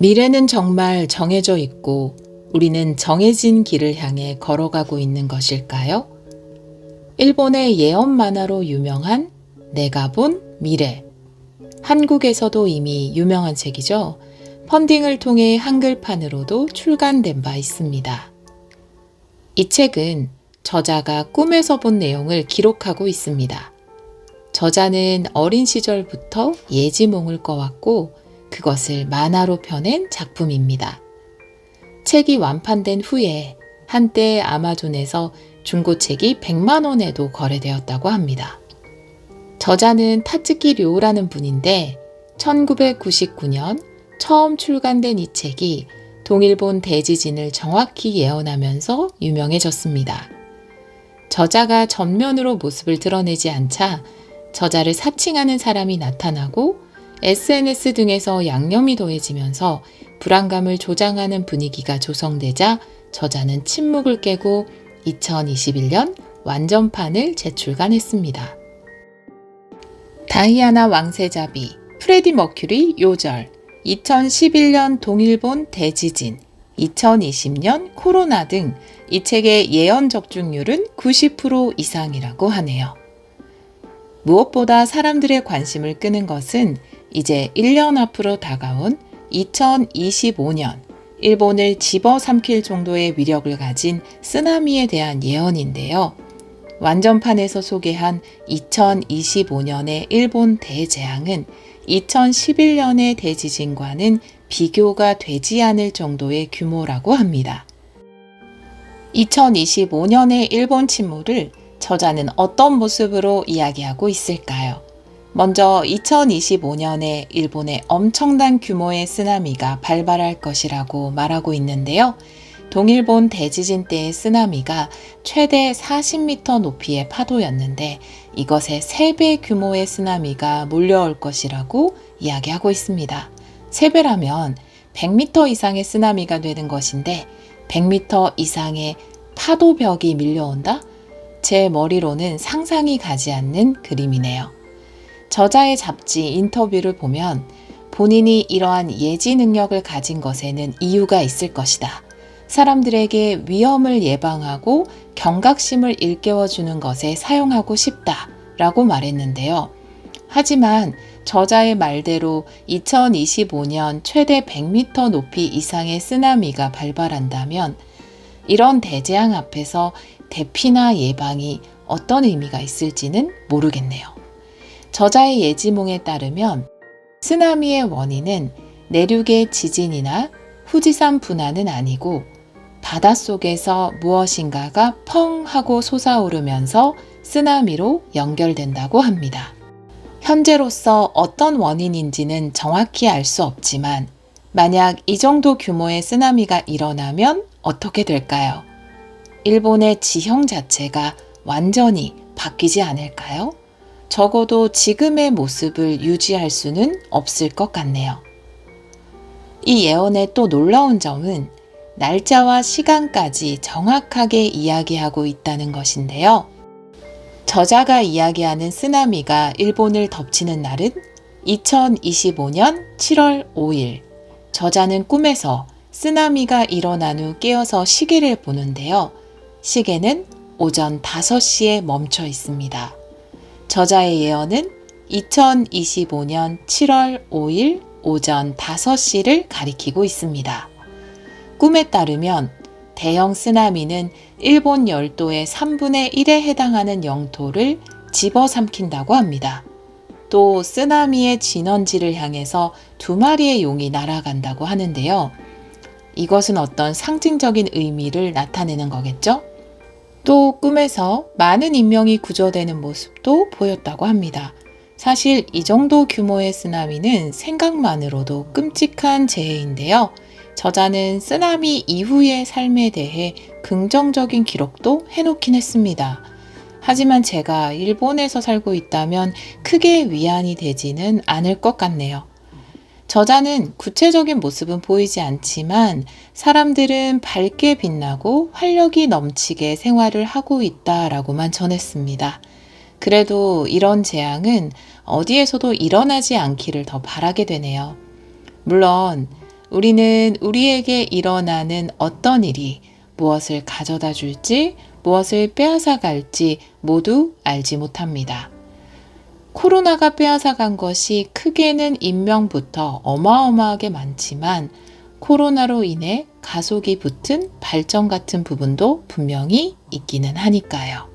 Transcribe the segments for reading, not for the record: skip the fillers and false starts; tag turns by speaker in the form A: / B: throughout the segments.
A: 미래는 정말 정해져 있고 우리는 정해진 길을 향해 걸어가고 있는 것일까요? 일본의 예언 만화로 유명한 내가 본 미래. 한국에서도 이미 유명한 책이죠. 펀딩을 통해 한글판으로도 출간된 바 있습니다. 이 책은 저자가 꿈에서 본 내용을 기록하고 있습니다. 저자는 어린 시절부터 예지몽을 꿔왔고 그것을 만화로 펴낸 작품입니다. 책이 완판된 후에 한때 아마존에서 중고책이 100만 원에도 거래되었다고 합니다. 저자는 타츠키 료라는 분인데 1999년 처음 출간된 이 책이 동일본 대지진을 정확히 예언하면서 유명해졌습니다. 저자가 전면으로 모습을 드러내지 않자 저자를 사칭하는 사람이 나타나고 SNS 등에서 양념이 더해지면서 불안감을 조장하는 분위기가 조성되자 저자는 침묵을 깨고 2021년 완전판을 재출간했습니다. 다이아나 왕세자비, 프레디 머큐리 요절, 2011년 동일본 대지진, 2020년 코로나 등 이 책의 예언 적중률은 90% 이상이라고 하네요. 무엇보다 사람들의 관심을 끄는 것은 이제 1년 앞으로 다가온 2025년 일본을 집어삼킬 정도의 위력을 가진 쓰나미에 대한 예언인데요. 완전판에서 소개한 2025년의 일본 대재앙은 2011년의 대지진과는 비교가 되지 않을 정도의 규모라고 합니다. 2025년의 일본 침몰을 저자는 어떤 모습으로 이야기하고 있을까요? 먼저 2025년에 일본에 엄청난 규모의 쓰나미가 발발할 것이라고 말하고 있는데요. 동일본 대지진 때의 쓰나미가 최대 40m 높이의 파도였는데 이것의 3배 규모의 쓰나미가 몰려올 것이라고 이야기하고 있습니다. 3배라면 100m 이상의 쓰나미가 되는 것인데 100m 이상의 파도벽이 밀려온다? 제 머리로는 상상이 가지 않는 그림이네요. 저자의 잡지 인터뷰를 보면 본인이 이러한 예지 능력을 가진 것에는 이유가 있을 것이다. 사람들에게 위험을 예방하고 경각심을 일깨워주는 것에 사용하고 싶다라고 말했는데요. 하지만 저자의 말대로 2025년 최대 100m 높이 이상의 쓰나미가 발발한다면 이런 대재앙 앞에서 대피나 예방이 어떤 의미가 있을지는 모르겠네요. 저자의 예지몽에 따르면 쓰나미의 원인은 내륙의 지진이나 후지산 분화는 아니고 바닷속에서 무엇인가가 펑 하고 솟아오르면서 쓰나미로 연결된다고 합니다. 현재로서 어떤 원인인지는 정확히 알 수 없지만 만약 이 정도 규모의 쓰나미가 일어나면 어떻게 될까요? 일본의 지형 자체가 완전히 바뀌지 않을까요? 적어도 지금의 모습을 유지할 수는 없을 것 같네요. 이 예언의 또 놀라운 점은 날짜와 시간까지 정확하게 이야기하고 있다는 것인데요. 저자가 이야기하는 쓰나미가 일본을 덮치는 날은 2025년 7월 5일. 저자는 꿈에서 쓰나미가 일어난 후 깨어서 시계를 보는데요. 시계는 오전 5시에 멈춰 있습니다. 저자의 예언은 2025년 7월 5일 오전 5시를 가리키고 있습니다. 꿈에 따르면 대형 쓰나미는 일본 열도의 3분의 1에 해당하는 영토를 집어삼킨다고 합니다. 또 쓰나미의 진원지를 향해서 2마리의 용이 날아간다고 하는데요. 이것은 어떤 상징적인 의미를 나타내는 거겠죠? 또 꿈에서 많은 인명이 구조되는 모습도 보였다고 합니다. 사실 이 정도 규모의 쓰나미는 생각만으로도 끔찍한 재해인데요. 저자는 쓰나미 이후의 삶에 대해 긍정적인 기록도 해놓긴 했습니다. 하지만 제가 일본에서 살고 있다면 크게 위안이 되지는 않을 것 같네요. 저자는 구체적인 모습은 보이지 않지만 사람들은 밝게 빛나고 활력이 넘치게 생활을 하고 있다라고만 전했습니다. 그래도 이런 재앙은 어디에서도 일어나지 않기를 더 바라게 되네요. 물론 우리는 우리에게 일어나는 어떤 일이 무엇을 가져다 줄지, 무엇을 빼앗아 갈지 모두 알지 못합니다. 코로나가 빼앗아 간 것이 크게는 인명부터 어마어마하게 많지만 코로나로 인해 가속이 붙은 발전 같은 부분도 분명히 있기는 하니까요.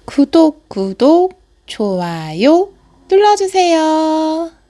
A: 구독, 좋아요 눌러주세요.